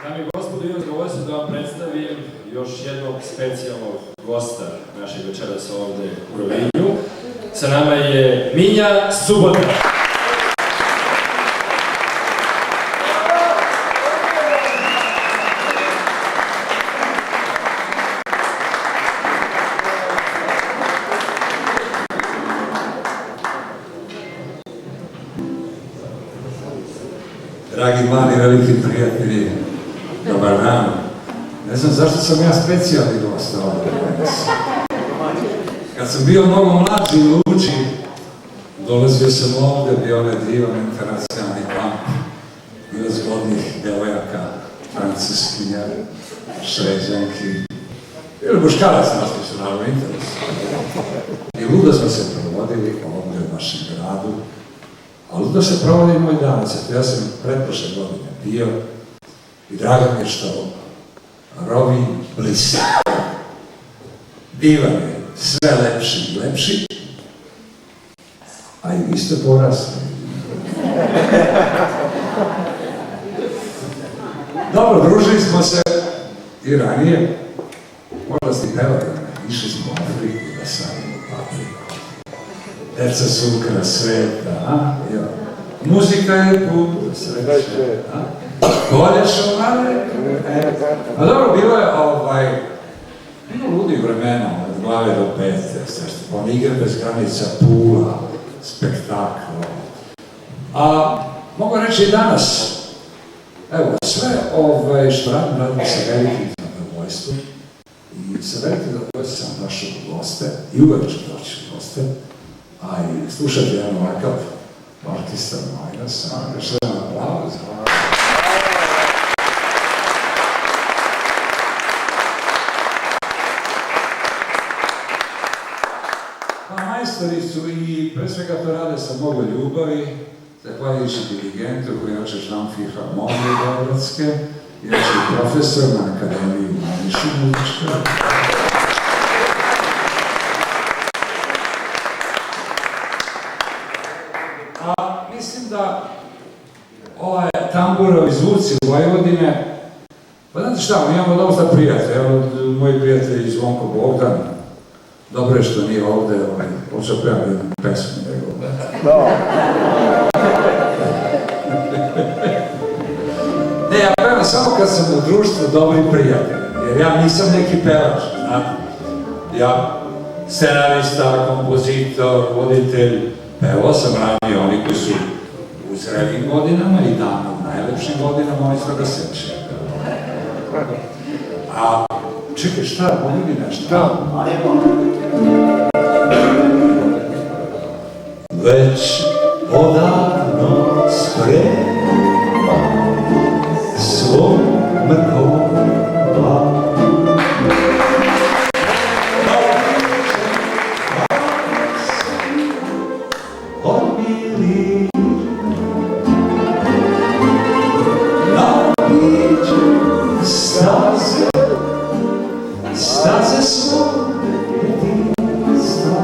Dame i gospodo, imam zadovoljstvo da vam predstavim još jednog specijalnog gosta našeg večeras ovde u Rovinju. Sa nama je Minja Subota. Dragi mali, veliki prijatelji, dobar dan. Ne znam zašto sam ja specijalni gost ovdje danas. Kad sam bio mnogo mlađi i luči, dolazio sam ovdje, bio onaj divan internacionalni kamp, bilo zgodnih devojaka, francuskinja, šveđanki, ili muškaraca, nas koji su naravno interesu. I ludo smo se provodili ovdje u našem gradu, a ludo se provodi i moj danas, ja sam pretprošle godine bio i drago mi je što Rovinj blista. Divan je, sve lepši i lepši, a i vi ste porasli. Dobro, družili smo se i ranije, možda ste pevali, išli smo u Afriku da sadimo papriku. Deca su ukra sveta, a? Muzika je put sreće, a? Bolje šalare. A dobro, bilo je ludih vremena, od glave do pete, on igre bez granica, Pula, spektakl. A mogu reći i danas, evo, sve što radim sa velikim zadovoljstvom i sa velikim zadovoljstvom sam došao u goste i uvek ću doći u goste, a i slušati jedan ovakav orkestar Majnasa, još jedan aplauz. Majstori su i pre svega to rade sa mnogo ljubavi, zahvaljujući dirigentu koji je oče Žan Filharmonije Beogradske, i oče profesor na Akademiji u Nišu muzičkoj. A mislim da tamburovi zvuci u Vojvodine, pa znate šta, mi imamo dosta prijatelja, evo moji prijatelji Zvonko Bogdan, dobro je što nije ovde, počeo pevam jednu pesmu njegov. Ne, ja pevam samo kad sam u društvu dobrih prijatelja, jer ja nisam neki pevač, znate. Ja scenarista, kompozitor, voditelj, pevao sam ranije oni koji su u zrelim godinama i dana u najlepšim godinama, oni su ga seče. A čekaj, šta, mogu li nešto? Da. Već odavno sprema svoj mrkova. Omili napiđe staze, staze svog jedinstva,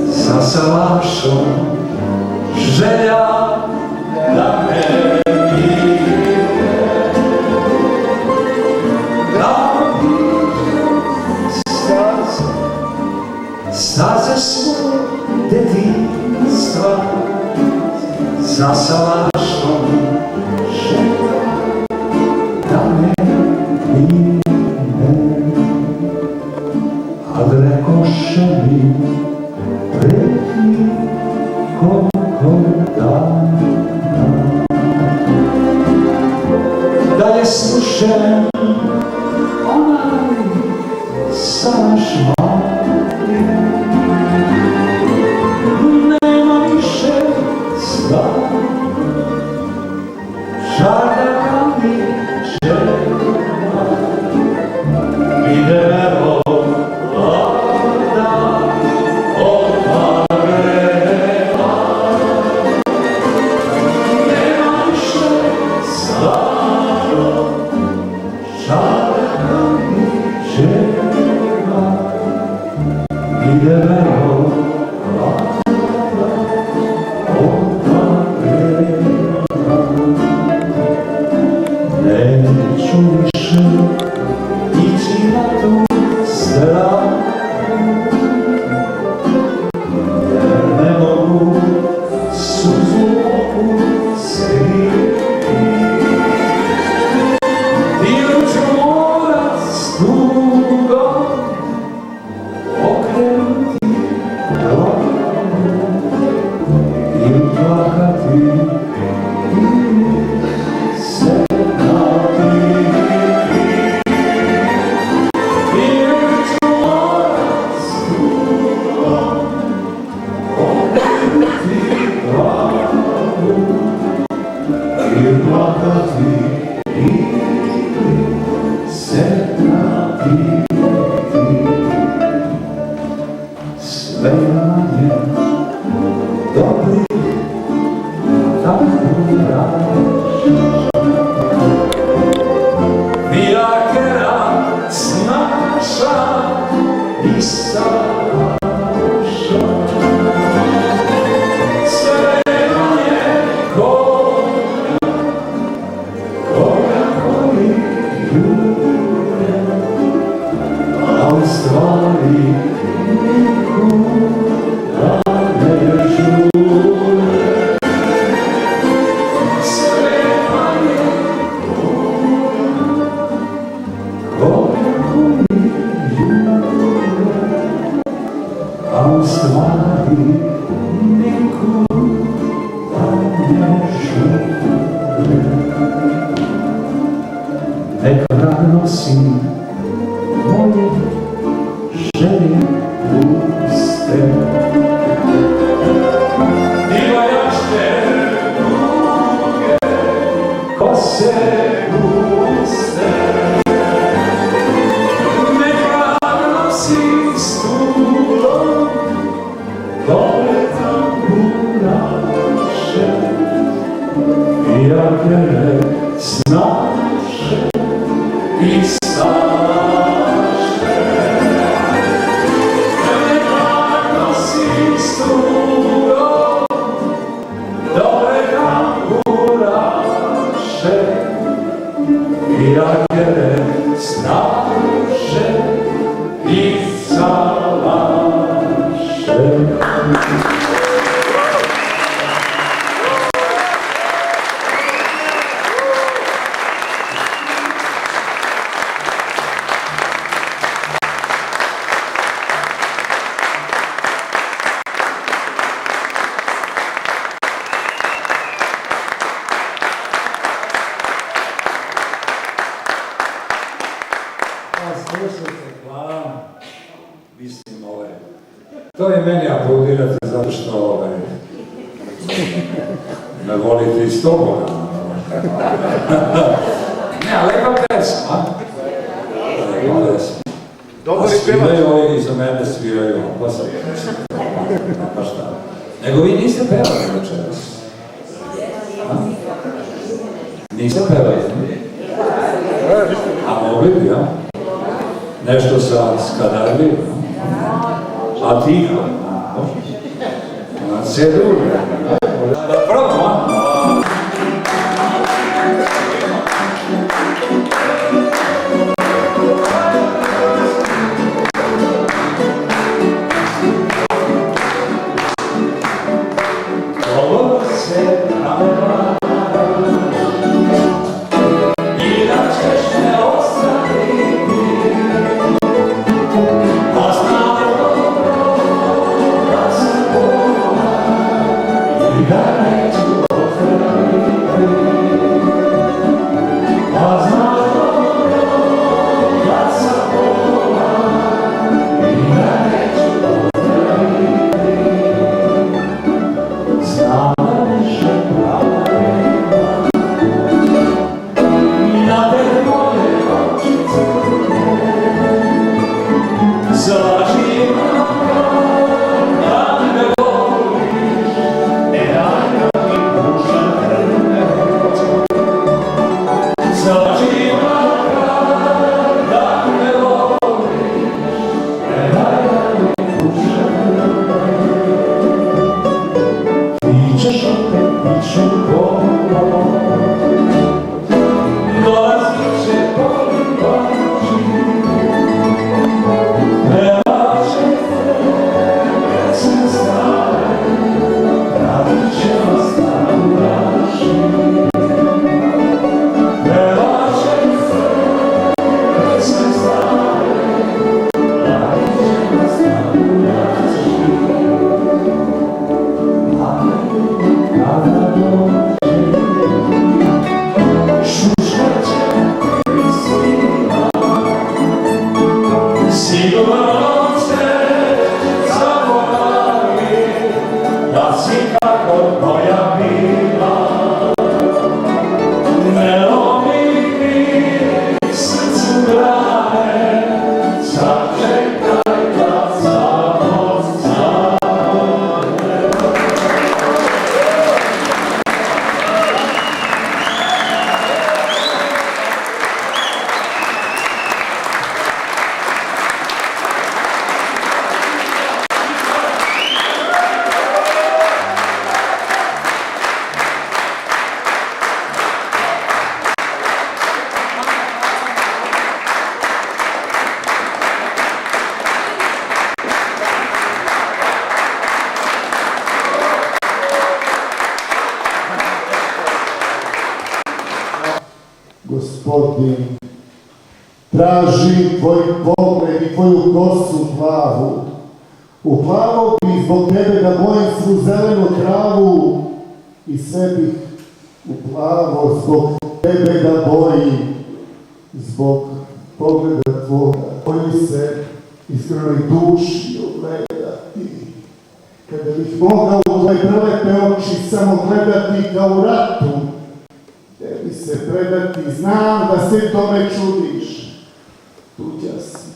za salašom želja da me pije. Napiđe staze, staze svog jedinstva, za salašom želja da me pije. Ad rekoše mi preki koliko dana, da je slušen onaj salaš mali, nema više stvari, žarljaka mi čeva, idemo vlada od Mareva. Nema više staro debelo neću više ići na tu stranu, jer ne mogu suzu oku skriti. Ili ću morat s tugom okrenuti glavu i plakati se napiti. Ili ću morat s tugom okrenuti glavu i plakati se napiti. Sve manje dobrih tamburaša, vijakera snaša i salaša. Sve manje koga koji jure, a u stvari nikuda ne žure. Sve manje koga koji jure, a u stvari nikuda ne žure. Nek vrag nosi moje želje puste, divajaške duge, kose guste. Nek vrag nosi s tugom dobre tamburaše, vijakere snaše i staše. Nek vrag nosi s tugom dobre tamburaše, vijakere snaše i salaše. Slušajte, hvala. Mislim, to je meni aplaudirate zato što me volite iz toga. Ne, a lepa pesma. Lepa pesma. Dobar i sviraju pevač. ovi iza mene, sviraju pa sam pesma. Pa šta? Nego vi niste pevali večeras. Niste pevali? A mogli bi, ja? Nešto sa Skadarlijom, a tiho, a sve drugo. Da probamo, a? Ovo se nama i da ćeš me ostaviti, a znam dobro da sam bolan dolazit će polivači, pevače pesme stare, pravit će vas tamburaši. Pevače pesme stare, pravit će vas tamburaši. Kada dođe šuškaće Kristina, sigurno se zaboravi da si kako moja bila. Ne lomi mi srcu grane, sačekaj da samo zabore. Gospodin, tražim tvoj pogled i tvoju kosu plavu. Uplavao bih zbog tebe da bojim svu zelenu travu i sve bih uplavao zbog tebe da bojim, zbog pogleda tvoga. Bojim se iskrenoj duši ogledati. Kada bih mogao u tvoje prelepe oči samo gledati kao u ratu, tebi se predati, znam da se tome čudiš. Tuđa si,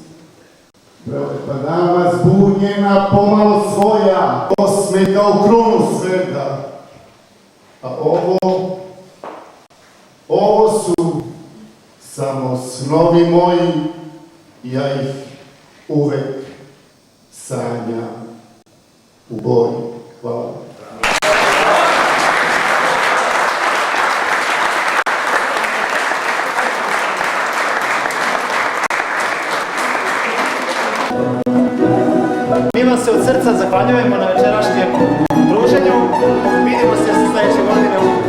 prelepa dama zbunjena, pomalo svoja, osme kao krunu svega. A ovo su samo snovi moji, ja ih uvek sanjam u boji. Hvala. Mi vam se od srca zahvaljujemo na večerašnjem druženju. Vidimo se sledeće godine u